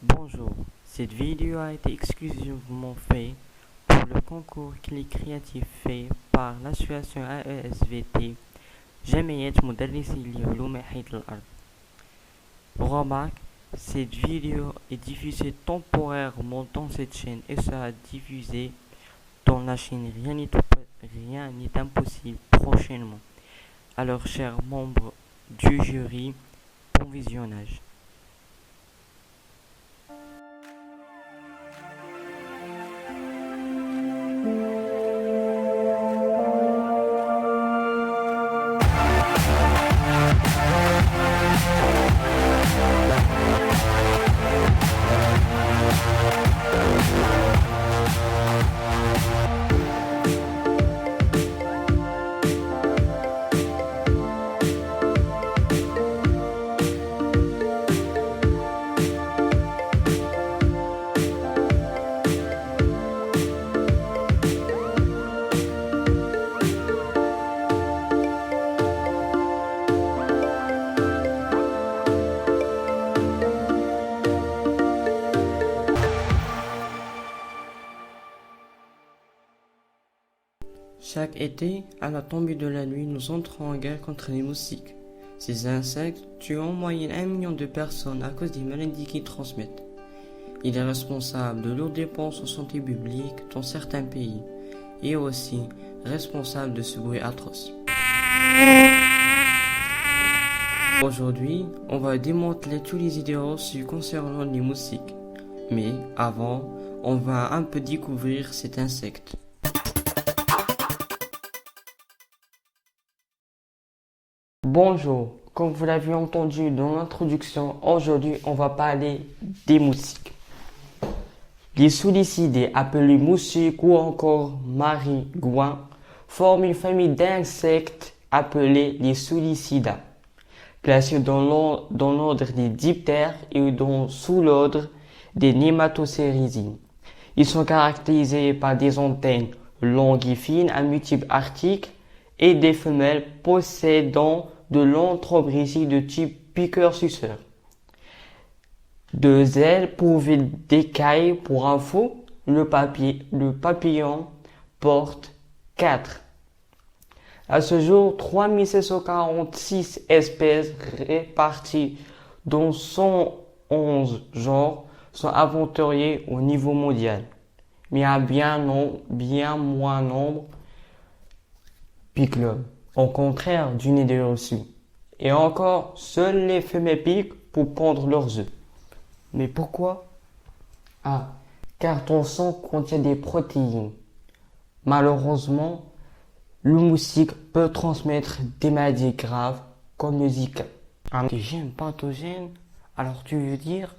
Bonjour, cette vidéo a été exclusivement faite pour le concours Clic Créatif fait par l'association AESVT جمعية مدرسي العلوم حيث الأرض. Remarque, cette vidéo est diffusée temporairement dans cette chaîne et sera diffusée dans la chaîne Rien n'est impossible prochainement. Alors, chers membres du jury, bon visionnage. Chaque été, à la tombée de la nuit, nous entrons en guerre contre les moustiques. Ces insectes tuent en moyenne 1 million de personnes à cause des maladies qu'ils transmettent. Il est responsable de lourdes dépenses en santé publique dans certains pays et aussi responsable de ce bruit atroce. Aujourd'hui, on va démanteler tous les idées reçues concernant les moustiques. Mais avant, on va un peu découvrir cet insecte. Bonjour, comme vous l'avez entendu dans l'introduction, aujourd'hui on va parler des moustiques. Les soulicidés, appelés moustiques ou encore maringouins, forment une famille d'insectes appelés les soulicidas, classés dans l'ordre des diptères et sous l'ordre des nématocérisides. Ils sont caractérisés par des antennes longues et fines à multiples articles et des femelles possédant de longues trombécies de type piqueur-suceur. 2 ailes pourvues d'écailles. Pour info, le papillon porte 4. À ce jour, 3746 espèces réparties dans 111 genres sont inventoriées au niveau mondial, mais à bien moins nombre piquent l'homme, au contraire d'une idée reçue. Et encore, seules les femelles piquent pour pondre leurs œufs. Mais pourquoi? Ah, car ton sang contient des protéines. Malheureusement, le moustique peut transmettre des maladies graves comme le Zika. Un antigène pathogène? Alors tu veux dire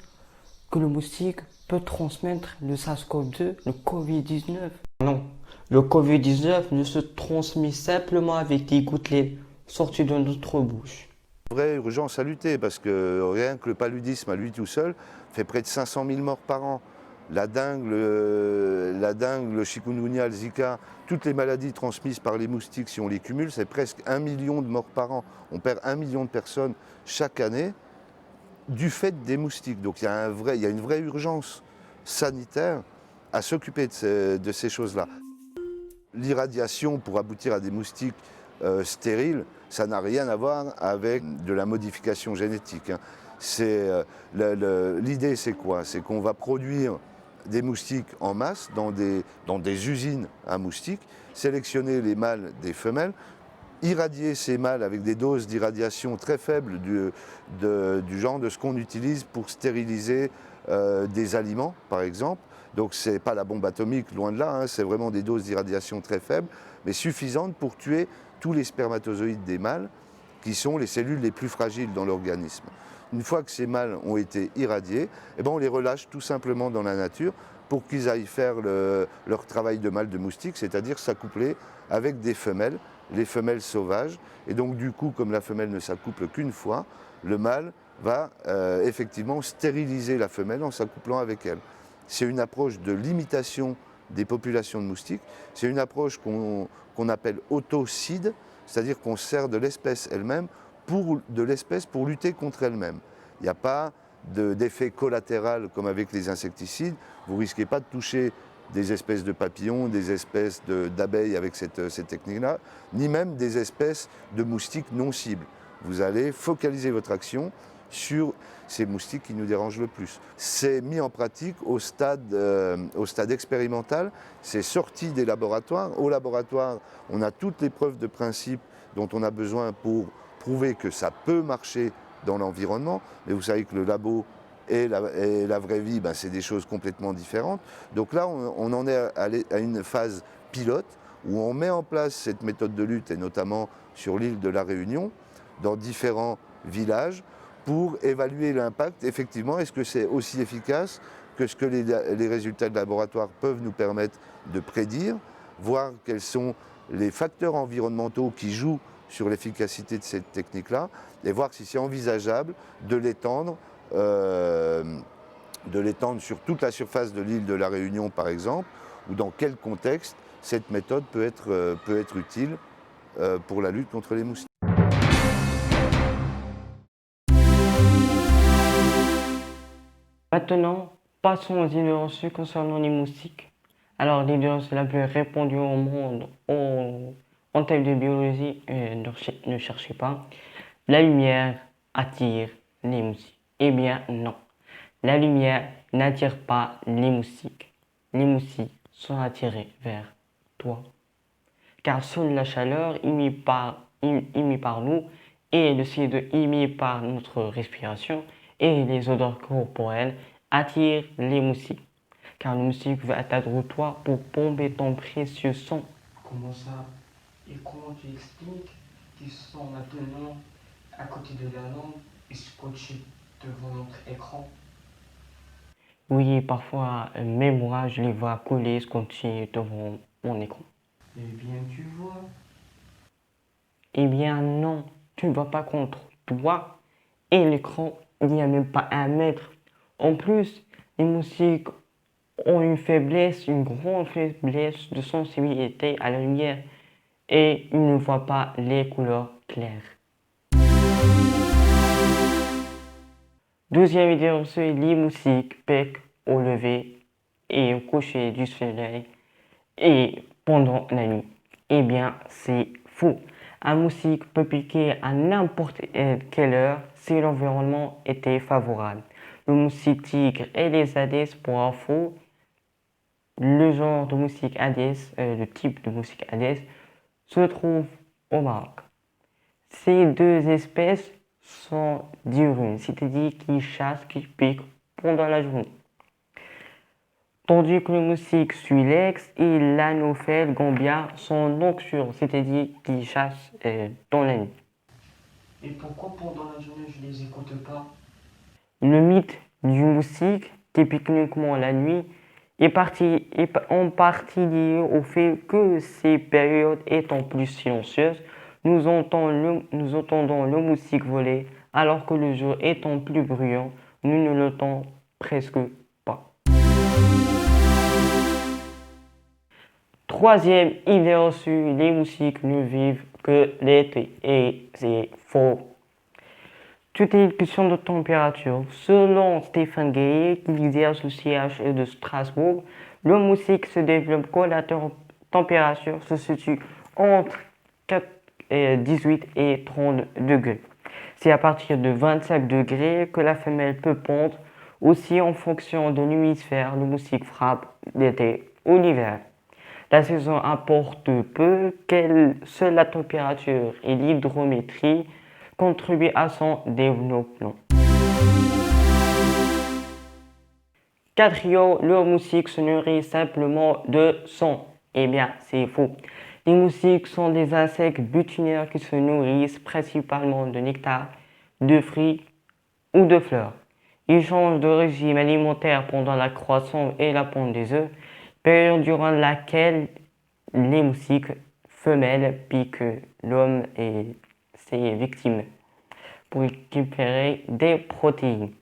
que le moustique peut transmettre le SARS-CoV-2, le Covid-19? Non, le Covid-19 ne se transmet simplement avec des gouttelettes sorties de notre bouche. Vraie urgence à lutter parce que rien que le paludisme à lui tout seul fait près de 500 000 morts par an. La dengue, le chikungunya, le Zika, toutes les maladies transmises par les moustiques, si on les cumule, c'est presque 1 million de morts par an. On perd 1 million de personnes chaque année du fait des moustiques. Donc il y a une vraie urgence sanitaire à s'occuper de ces choses-là. L'irradiation pour aboutir à des moustiques stériles, ça n'a rien à voir avec de la modification génétique. L'idée, c'est quoi? C'est qu'on va produire des moustiques en masse dans des usines à moustiques, sélectionner les mâles des femelles, irradier ces mâles avec des doses d'irradiation très faibles du genre de ce qu'on utilise pour stériliser des aliments, par exemple. Donc ce n'est pas la bombe atomique, loin de là, hein, c'est vraiment des doses d'irradiation très faibles, mais suffisantes pour tuer tous les spermatozoïdes des mâles, qui sont les cellules les plus fragiles dans l'organisme. Une fois que ces mâles ont été irradiés, eh ben on les relâche tout simplement dans la nature pour qu'ils aillent faire leur travail de mâle de moustique, c'est-à-dire s'accoupler avec des femelles, les femelles sauvages. Et donc du coup, comme la femelle ne s'accouple qu'une fois, le mâle va effectivement stériliser la femelle en s'accouplant avec elle. C'est une approche de limitation des populations de moustiques. C'est une approche qu'on appelle autocide, c'est-à-dire qu'on sert de l'espèce elle-même pour lutter contre elle-même. Il n'y a pas d'effet collatéral comme avec les insecticides. Vous ne risquez pas de toucher des espèces de papillons, des espèces d'abeilles avec cette technique-là, ni même des espèces de moustiques non cibles. Vous allez focaliser votre action sur ces moustiques qui nous dérangent le plus. C'est mis en pratique au stade expérimental, c'est sorti des laboratoires. Au laboratoire, on a toutes les preuves de principe dont on a besoin pour prouver que ça peut marcher dans l'environnement. Mais vous savez que le labo et la vraie vie, ben, c'est des choses complètement différentes. Donc là, on en est à une phase pilote où on met en place cette méthode de lutte, et notamment sur l'île de la Réunion, dans différents villages, pour évaluer l'impact. Effectivement, est-ce que c'est aussi efficace que ce que les résultats de laboratoire peuvent nous permettre de prédire, voir quels sont les facteurs environnementaux qui jouent sur l'efficacité de cette technique-là, et voir si c'est envisageable de l'étendre sur toute la surface de l'île de la Réunion, par exemple, ou dans quel contexte cette méthode peut être utile pour la lutte contre les moustiques. Maintenant, passons aux idées reçues concernant les moustiques. Alors, l'idée reçue la plus répandue au monde en termes de biologie, ne cherchez pas. La lumière attire les moustiques. Eh bien, non. La lumière n'attire pas les moustiques. Les moustiques sont attirés vers toi. Car seule la chaleur émise par nous et le CO2 émis par notre respiration et les odeurs corporelles attirent les moustiques. Car le moustique veut atteindre toi pour pomper ton précieux sang. Comment ça? Et comment tu expliques qu'ils sont maintenant à côté de la lampe et scotchés devant notre écran? Oui, parfois, même moi, je les vois coller, scotchés devant mon écran. Eh bien, tu vois. Eh bien, non, tu ne vois pas contre toi et l'écran, il n'y a même pas 1 mètre. En plus, les moustiques ont une grande faiblesse de sensibilité à la lumière et ils ne voient pas les couleurs claires. Deuxième idée reçue, les moustiques piquent au lever et au coucher du soleil et pendant la nuit. Eh bien, c'est faux. Un moustique peut piquer à n'importe quelle heure si l'environnement était favorable. Le moustique tigre et les Aedes, pour info, le genre de moustique Aedes, le type de moustique Aedes, se trouve au Maroc. Ces deux espèces sont diurnes, c'est-à-dire qu'ils chassent, qu'ils piquent pendant la journée. Tandis que le moustique Suilex et l'Anophèle gambia sont nocturnes, c'est-à-dire qu'ils chassent dans la nuit. Et pourquoi pendant la journée je ne les écoute pas? Le mythe du moustique, qui pique uniquement la nuit, est en partie lié au fait que ces périodes étant plus silencieuses, nous entendons le moustique voler, alors que le jour étant plus bruyant, nous ne l'entendons presque pas. Troisième idée reçue, les moustiques ne vivent que l'été. Et c'est faux. Tout est une question de température. Selon Stéphane Guéry, qui exerce le CHE de Strasbourg, le moustique se développe quand la température se situe entre 18 et 30 degrés. C'est à partir de 25 degrés que la femelle peut pondre. Aussi, en fonction de l'hémisphère, le moustique frappe l'été ou l'hiver. La saison importe peu, seule la température et l'hydrométrie contribuent à son développement. Quatrième, le moustique se nourrit simplement de sang. Eh bien, c'est faux. Les moustiques sont des insectes butinaires qui se nourrissent principalement de nectar, de fruits ou de fleurs. Ils changent de régime alimentaire pendant la croissance et la ponte des œufs, période durant laquelle les moustiques femelles piquent l'homme et ses victimes pour récupérer des protéines.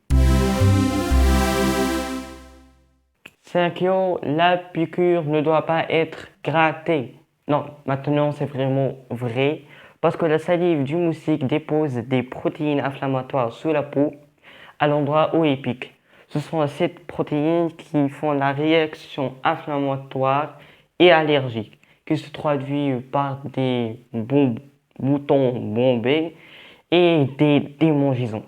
5. La piqûre ne doit pas être grattée. Non, maintenant c'est vraiment vrai parce que la salive du moustique dépose des protéines inflammatoires sous la peau. à l'endroit où il pique. Ce sont ces protéines qui font la réaction inflammatoire et allergique, qui se traduit par des boutons bombés et des démangeaisons.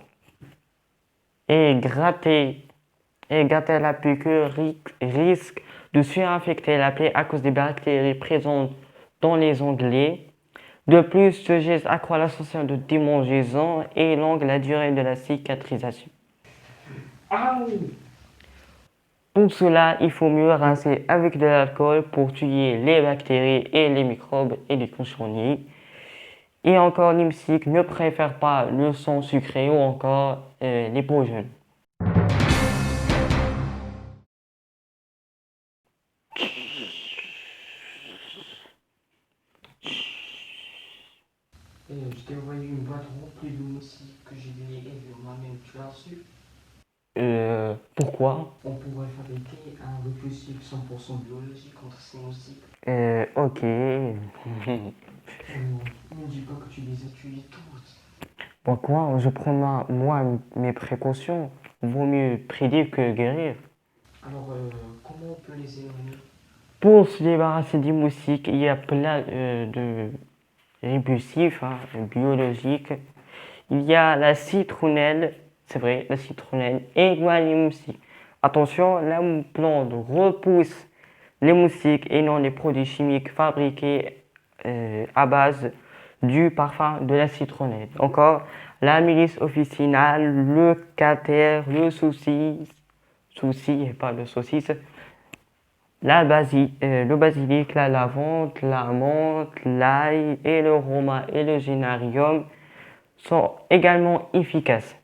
Et gratter la piqûre risque de surinfecter la plaie à cause des bactéries présentes dans les onglets. De plus, ce geste accroît la sensation de démangeaison et élonge la durée de la cicatrisation. Pour cela, il faut mieux rincer avec de l'alcool pour tuer les bactéries et les microbes et les cochonneries. Et encore, les moustiques ne préfèrent pas le sang sucré ou encore les peaux jaunes. Je t'ai envoyé une boîte remplie de moustiques que j'ai donné élever moi-même, tu l'as reçu? Pourquoi? On pourrait fabriquer un repulsif 100% biologique contre ces moustiques. Ok. Ne dis pas que tu les as tués tous. Pourquoi? Je prends moi mes précautions. Vaut mieux prédire que guérir. Alors, comment on peut les éliminer? Pour se débarrasser des moustiques, il y a plein de répulsifs biologiques. Il y a la citronnelle, c'est vrai, la citronnelle égale les moustiques. Attention, la plante repousse les moustiques et non les produits chimiques fabriqués à base du parfum de la citronnelle. Encore, la milice officinale, le cater, le souci et pas le saucisse, le basilic, la lavande, la menthe, l'ail et le romain et le géranium sont également efficaces.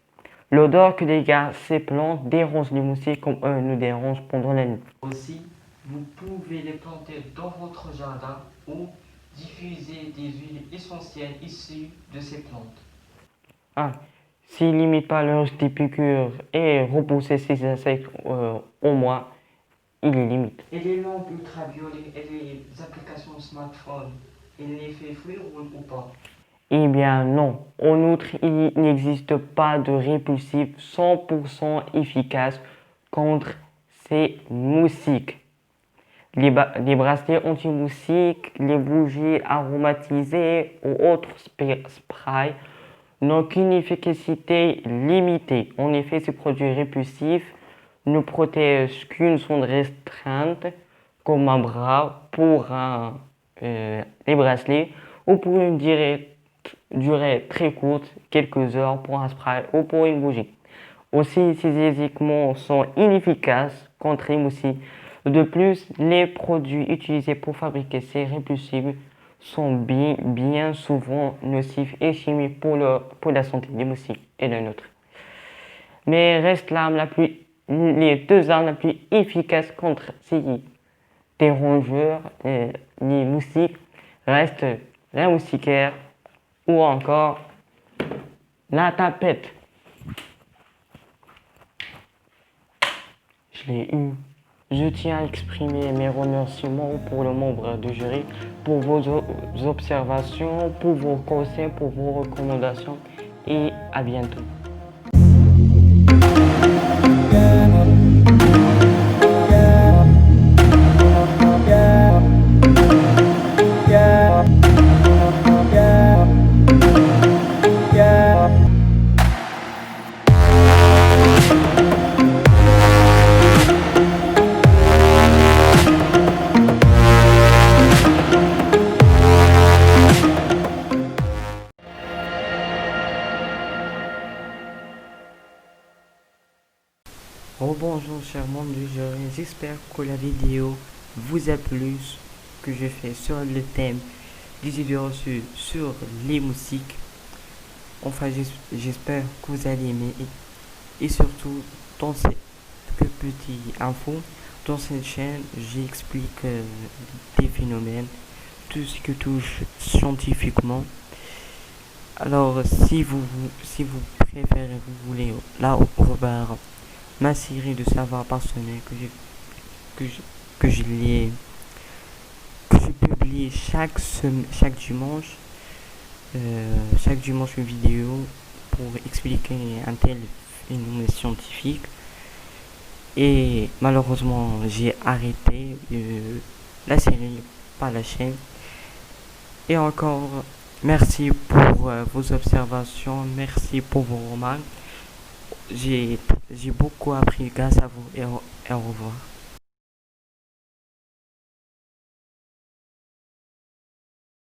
L'odeur que dégagent ces plantes dérange les moustiques comme eux nous dérangent pendant la nuit. Aussi, vous pouvez les planter dans votre jardin ou diffuser des huiles essentielles issues de ces plantes. S'ils n'imitent pas le risque des piqûres et repousser ces insectes au moins, il les limite. Et les lampes ultraviolets et les applications smartphone, ils les font fuir ou pas? Eh bien non. En outre, il n'existe pas de répulsif 100% efficace contre ces moustiques. Les bracelets anti-moustiques, les bougies aromatisées ou autres sprays n'ont qu'une efficacité limitée. En effet, ces produits répulsifs ne protègent qu'une zone restreinte, comme un bras pour les bracelets, ou pour une durée très courte, quelques heures pour un spray ou pour une bougie. Aussi, ces équipements sont inefficaces contre les moustiques. De plus, les produits utilisés pour fabriquer ces répulsifs sont bien souvent nocifs et chimiques pour la santé des moustiques et la nôtre. Mais reste les deux armes les plus efficaces contre ces dérangeurs, les moustiques, restent la moustiquaire ou encore la tapette. Je l'ai eu. Je tiens à exprimer mes remerciements pour le membre du jury, pour vos observations, pour vos conseils, pour vos recommandations et à bientôt. Bonjour chers membres du jury, j'espère que la vidéo vous a plu, que j'ai fait sur le thème des idées reçues sur les moustiques. Enfin, j'espère que vous allez aimer et surtout dans cette petite info, dans cette chaîne, j'explique des phénomènes, tout ce qui touche scientifiquement. Alors, si vous préférez, vous voulez là revoir ma série de savoirs personnels que je publie chaque dimanche, une vidéo pour expliquer un tel phénomènes scientifiques. Et malheureusement, j'ai arrêté la série, pas la chaîne. Et encore, merci pour vos observations, merci pour vos remarques. J'ai beaucoup appris grâce à vous et au revoir.